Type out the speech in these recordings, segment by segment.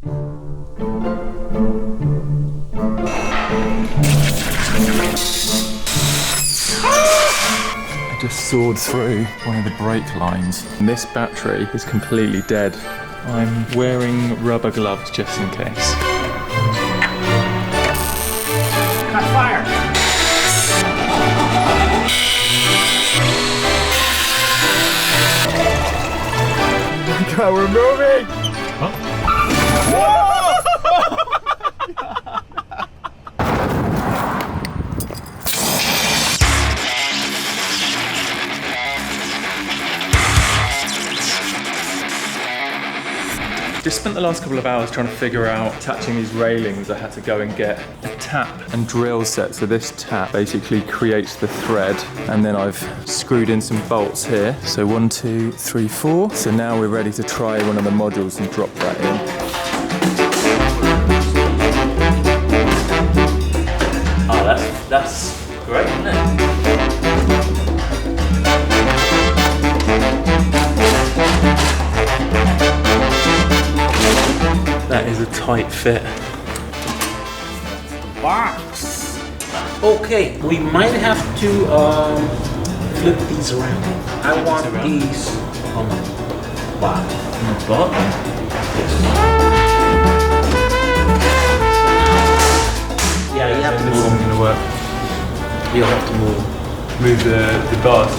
I just sawed through one of the brake lines. And this battery is completely dead. I'm wearing rubber gloves just in case. Got fire! God, we're moving! Huh? Whoa! Just spent the last couple of hours trying to figure out attaching these railings. I had to go and get a tap and drill set. So this tap basically creates the thread, and then I've screwed in some bolts here. So 1, 2, 3, 4. So now we're ready to try one of the modules and drop that in. Oh, that's great, isn't it? That is a tight fit. Box. Okay, we might have to flip these around. I want these on the bottom. On the bottom? Yes. Yeah, you have to This isn't gonna work. You'll have to move. Move the bars.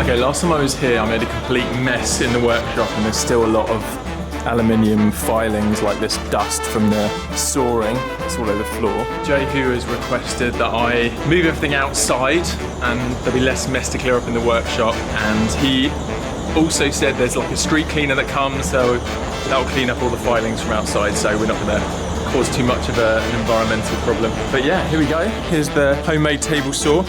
Okay, last time I was here, I made a complete mess in the workshop, and there's still a lot of aluminium filings like this dust from the sawing. It's all over the floor. Jehu has requested that I move everything outside and there'll be less mess to clear up in the workshop. And he also said there's like a street cleaner that comes, so that'll clean up all the filings from outside, so we're not gonna cause too much of an environmental problem. But yeah, here we go. Here's the homemade table saw.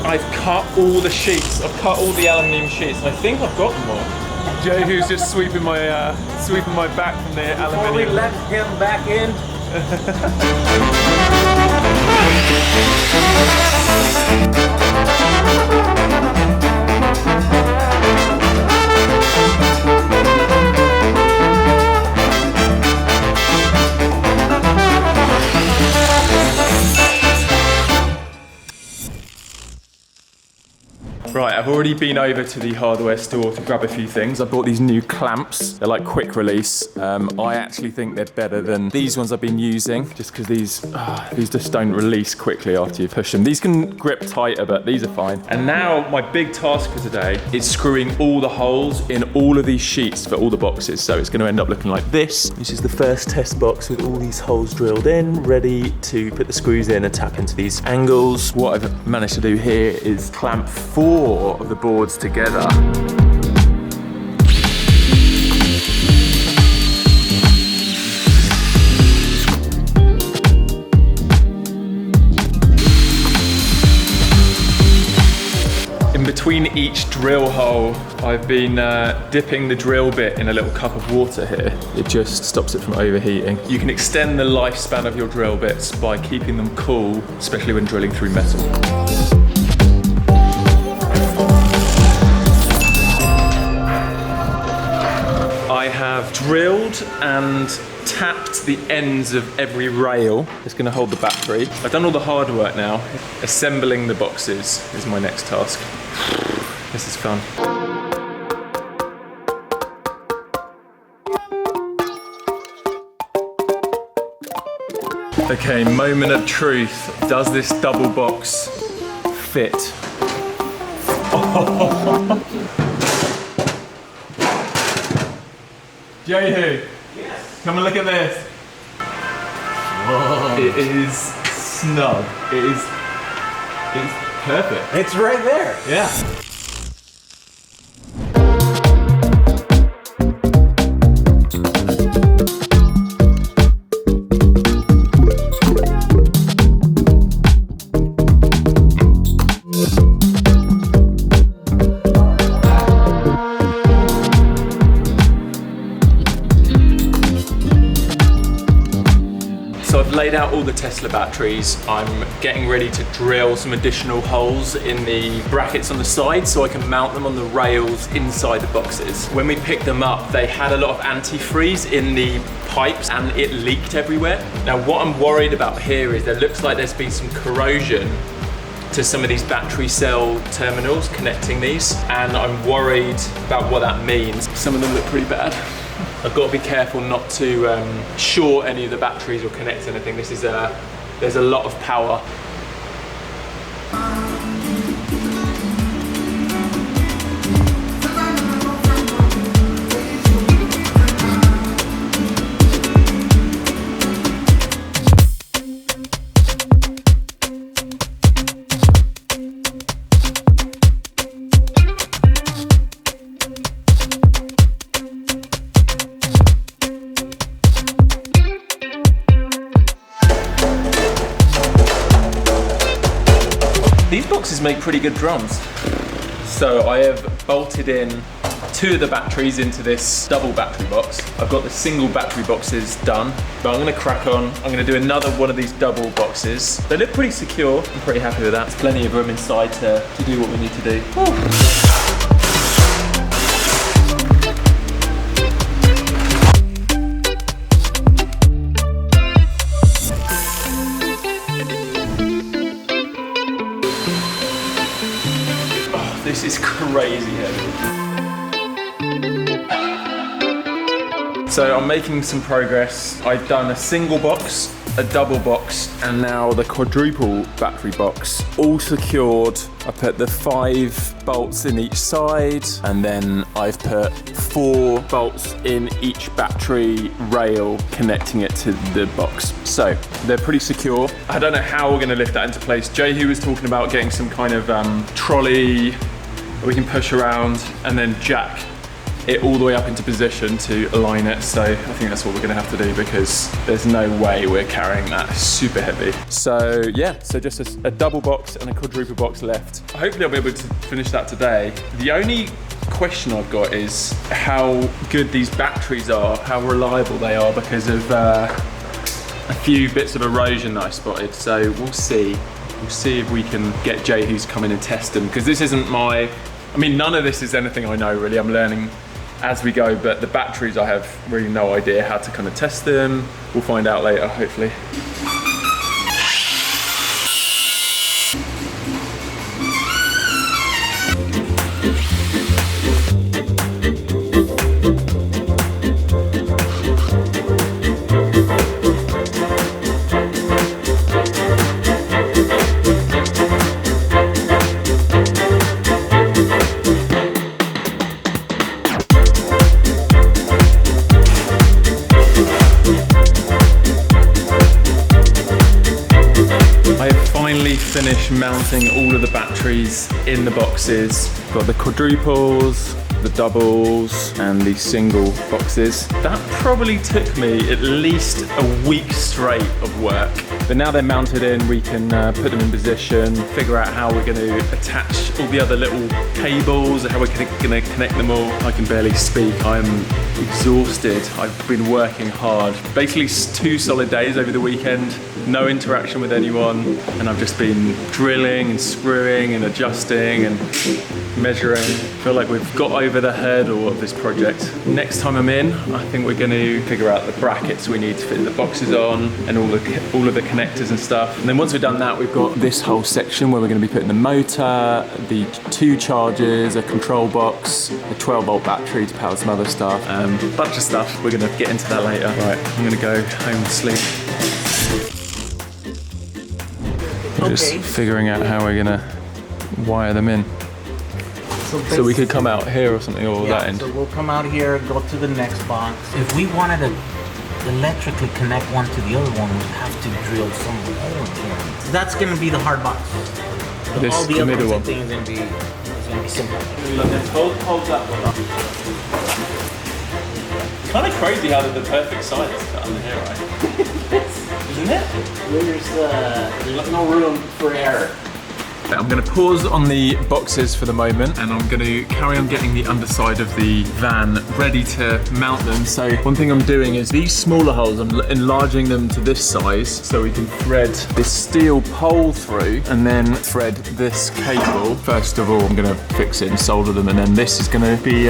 I've cut all the sheets. I've cut all the aluminium sheets, and I think I've got them all. Jehu's just sweeping my back from the aluminium. Before we let him back in. Right, I've already been over to the hardware store to grab a few things. I bought these new clamps. They're like quick release. I actually think they're better than these ones I've been using, just because these just don't release quickly after you push them. These can grip tighter, but these are fine. And now my big task for today is screwing all the holes in all of these sheets for all the boxes. So it's going to end up looking like this. This is the first test box with all these holes drilled in, ready to put the screws in and tap into these angles. What I've managed to do here is clamp 4 of the boards together. In between each drill hole, I've been dipping the drill bit in a little cup of water here. It just stops it from overheating. You can extend the lifespan of your drill bits by keeping them cool, especially when drilling through metal. I have drilled and tapped the ends of every rail. It's going to hold the battery. I've done all the hard work now. Assembling the boxes is my next task. This is fun. Okay, moment of truth. Does this double box fit? Jehu, Yes. Come and look at this. Whoa. It is snug. It's perfect. It's right there. Yeah. So I've laid out all the Tesla batteries. I'm getting ready to drill some additional holes in the brackets on the side so I can mount them on the rails inside the boxes. When we picked them up, they had a lot of antifreeze in the pipes and it leaked everywhere. Now what I'm worried about here is there looks like there's been some corrosion to some of these battery cell terminals connecting these, and I'm worried about what that means. Some of them look pretty bad. I've got to be careful not to short any of the batteries or connect anything. This is there's a lot of power. These boxes make pretty good drums. So I have bolted in 2 of the batteries into this double battery box. I've got the single battery boxes done, but I'm gonna crack on. I'm gonna do another one of these double boxes. They look pretty secure. I'm pretty happy with that. There's plenty of room inside to do what we need to do. Woo. This is crazy heavy. So I'm making some progress. I've done a single box, a double box, and now the quadruple battery box, all secured. I put the 5 bolts in each side, and then I've put 4 bolts in each battery rail connecting it to the box. So they're pretty secure. I don't know how we're gonna lift that into place. Jehu was talking about getting some kind of trolley we can push around and then jack it all the way up into position to align it. So I think that's what we're gonna have to do because there's no way we're carrying that super heavy. So yeah, so just a double box and a quadruple box left. Hopefully I'll be able to finish that today. The only question I've got is how good these batteries are, how reliable they are because of a few bits of erosion that I spotted. So we'll see. We'll see if we can get Jehu to come in and test them because this isn't none of this is anything I know really. I'm learning as we go, but the batteries I have really no idea how to kind of test them. We'll find out later, hopefully. Finish mounting all of the batteries in the boxes. Got the quadruples, the doubles, and the single boxes. That probably took me at least a week straight of work. But now they're mounted in, we can put them in position, figure out how we're going to attach all the other little cables, how we're going to connect them all. I can barely speak. I'm exhausted. I've been working hard. Basically 2 solid days over the weekend. No interaction with anyone, and I've just been drilling and screwing and adjusting and measuring. I feel like we've got over the hurdle of this project. Next time I'm in, I think we're going to figure out the brackets we need to fit the boxes on and all of the connectors and stuff. And then once we've done that, we've got this whole section where we're going to be putting the motor, the 2 chargers, a control box, a 12-volt battery to power some other stuff, a bunch of stuff. We're going to get into that later. Right, I'm going to go home and sleep. We're just figuring out how we're gonna wire them in. So we could come out here or something, or Yeah, that end. so we'll come out here, go to the next box. If we wanted to electrically connect one to the other one, we'd have to drill some hole here. That's gonna be the hard box. This, all the the other middle ones, one. I think, is gonna be simple. Hold that one up. It's kind of crazy how they're the perfect size under here, right? Isn't it? There's no room for error. I'm going to pause on the boxes for the moment, and I'm going to carry on getting the underside of the van ready to mount them. So one thing I'm doing is these smaller holes, I'm enlarging them to this size so we can thread this steel pole through and then thread this cable. First of all, I'm going to fix it and solder them, and then this is going to be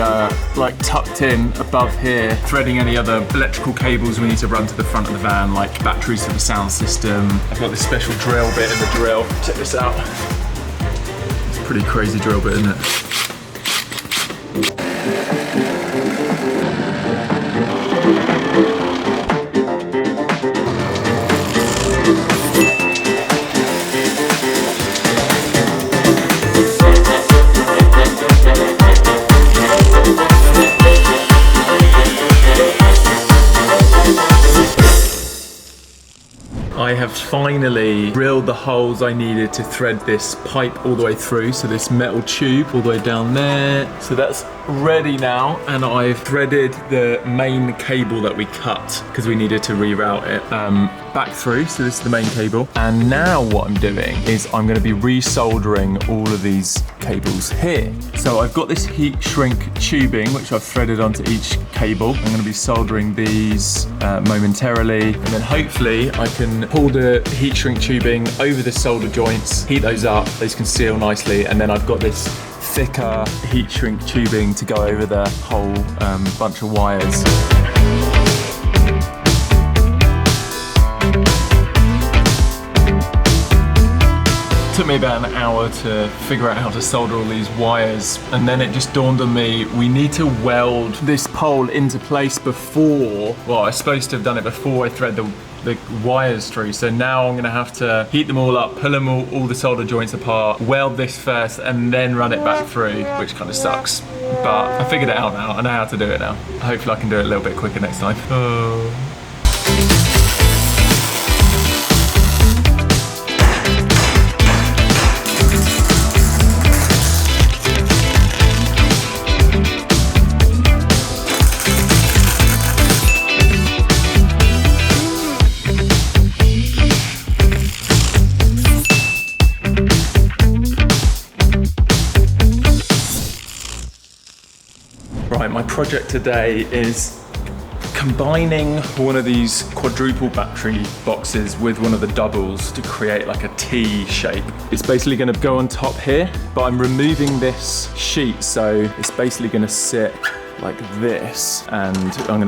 like tucked in above here, threading any other electrical cables we need to run to the front of the van, like batteries for the sound system. I've got this special drill bit in the drill. Check this out. Pretty crazy drill bit, isn't it? I have finally drilled the holes I needed to thread this pipe all the way through, so this metal tube all the way down there. So that's ready now, and I've threaded the main cable that we cut because we needed to reroute it back through. So this is the main cable, and now what I'm doing is I'm going to be resoldering all of these cables here. So I've got this heat shrink tubing which I've threaded onto each cable. I'm going to be soldering these momentarily, and then hopefully I can pull the heat shrink tubing over the solder joints, heat those up, those can seal nicely, and then I've got this thicker heat shrink tubing to go over the whole bunch of wires. It took me about an hour to figure out how to solder all these wires, and then it just dawned on me, we need to weld this pole into place before, well, I was supposed to have done it before I thread the wires through. So now I'm gonna have to heat them all up, pull them all the solder joints apart, weld this first, and then run it back through, which kind of sucks. But I figured it out now, I know how to do it now. Hopefully I can do it a little bit quicker next time. Right, my project today is combining one of these quadruple battery boxes with one of the doubles to create like a T shape. It's basically going to go on top here, but I'm removing this sheet, so it's basically going to sit like this, and I'm going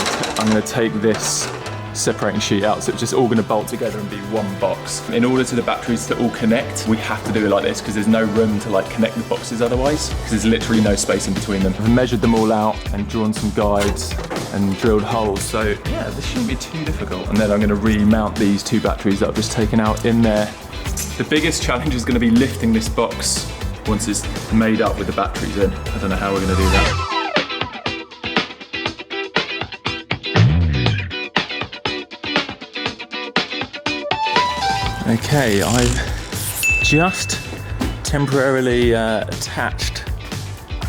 to take this separating sheet out, so it's just all going to bolt together and be one box. In order for the batteries to all connect, we have to do it like this because there's no room to like connect the boxes otherwise, because there's literally no space in between them. I've measured them all out and drawn some guides and drilled holes, so yeah, this shouldn't be too difficult. And then I'm going to remount these two batteries that I've just taken out in there. The biggest challenge is going to be lifting this box once it's made up with the batteries in. I don't know how we're going to do that. Okay, I've just temporarily attached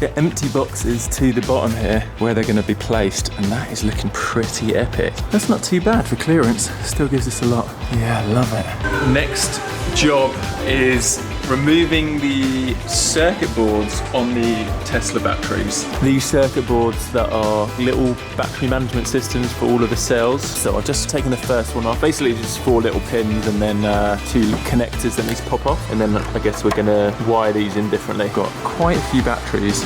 the empty boxes to the bottom here where they're going to be placed, and that is looking pretty epic. That's not too bad for clearance, still gives us a lot. Yeah, I love it. Next job is removing the circuit boards on the Tesla batteries. These circuit boards that are little battery management systems for all of the cells. So I've just taken the first one off. Basically just 4 little pins and then 2 connectors that need to pop off. And then I guess we're gonna wire these in differently. Got quite a few batteries.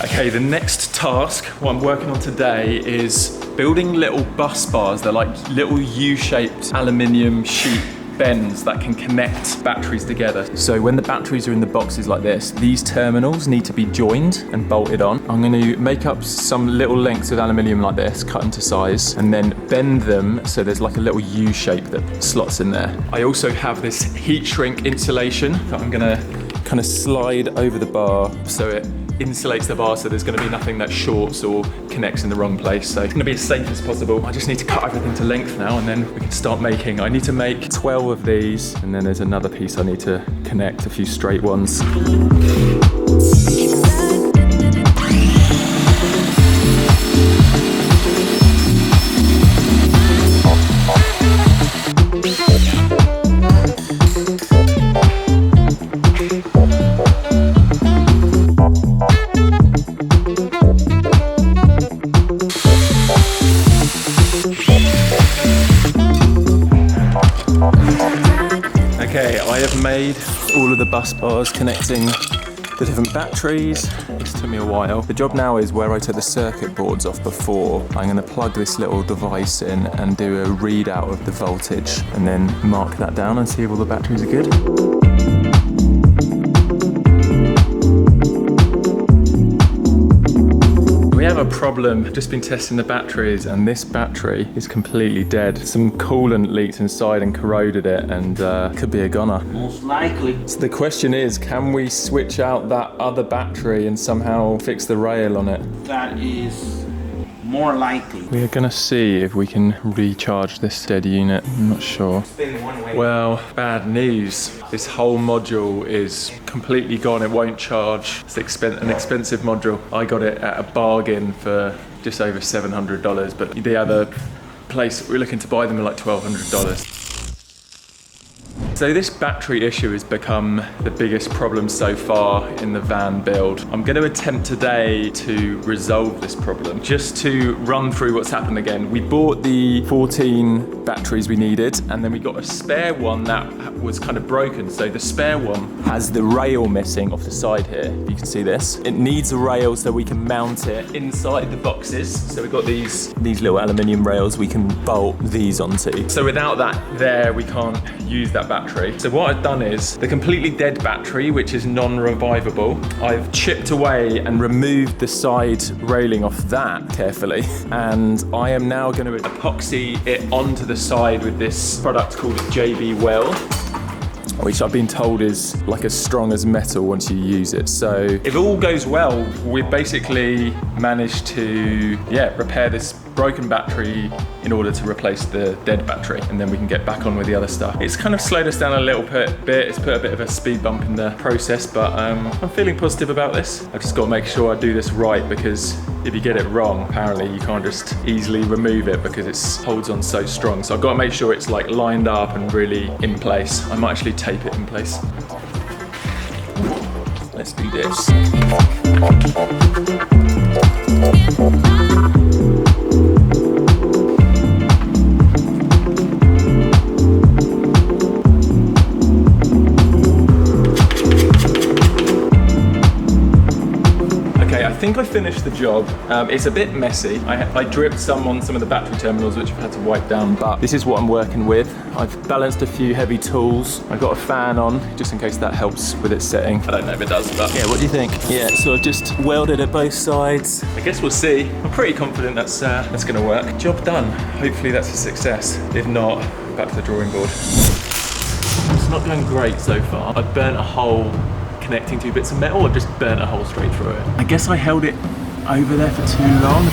Okay, the next task, what I'm working on today, is building little bus bars. They're like little U-shaped aluminium sheet bends that can connect batteries together. So when the batteries are in the boxes like this, these terminals need to be joined and bolted on. I'm going to make up some little lengths of aluminium like this, cut into size, and then bend them so there's like a little U shape that slots in there. I also have this heat shrink insulation that I'm going to kind of slide over the bar so it insulates the bar, so there's going to be nothing that shorts or connects in the wrong place. So it's going to be as safe as possible. I just need to cut everything to length now, and then we can start making. I need to make 12 of these, and then there's another piece I need to connect, a few straight ones. Okay, I have made all of the bus bars connecting the different batteries. This took me a while. The job now is where I took the circuit boards off before. I'm going to plug this little device in and do a readout of the voltage and then mark that down and see if all the batteries are good. We have a problem. I've just been testing the batteries and this battery is completely dead. Some coolant leaked inside and corroded it, and could be a goner. Most likely. So the question is, can we switch out that other battery and somehow fix the rail on it? That is more likely. We are gonna see if we can recharge this dead unit. I'm not sure. Spin one way. Well, bad news. This whole module is completely gone. It won't charge. It's an expensive module. I got it at a bargain for just over $700, but the other place we're looking to buy them are like $1,200. So this battery issue has become the biggest problem so far in the van build. I'm going to attempt today to resolve this problem. Just to run through what's happened again, we bought the 14 batteries we needed, and then we got a spare one that was kind of broken. So the spare one has the rail missing off the side here. You can see this. It needs a rail so we can mount it inside the boxes. So we've got these little aluminium rails we can bolt these onto. So without that there, we can't use that battery. So what I've done is the completely dead battery, which is non-revivable, I've chipped away and removed the side railing off that carefully. And I am now going to epoxy it onto the side with this product called JB Weld, which I've been told is like as strong as metal once you use it. So if all goes well, we've basically managed to repair this broken battery in order to replace the dead battery, and then we can get back on with the other stuff. It's kind of slowed us down a little bit. It's put a bit of a speed bump in the process, but I'm feeling positive about this. I've just got to make sure I do this right, because if you get it wrong, apparently you can't just easily remove it because it holds on so strong. So I've got to make sure it's like lined up and really in place. I might actually tape it in place. Let's do this. I think I finished the job. It's a bit messy. I dripped some on some of the battery terminals, which I've had to wipe down, but this is what I'm working with. I've balanced a few heavy tools. I've got a fan on, just in case that helps with its setting. I don't know if it does, but yeah, what do you think? Yeah, so I've just welded at both sides. I guess we'll see. I'm pretty confident that's gonna work. Job done. Hopefully that's a success. If not, back to the drawing board. It's not going great so far. I've burnt a hole connecting two bits of metal. I've just burnt a hole straight through it. I guess I held it over there for too long.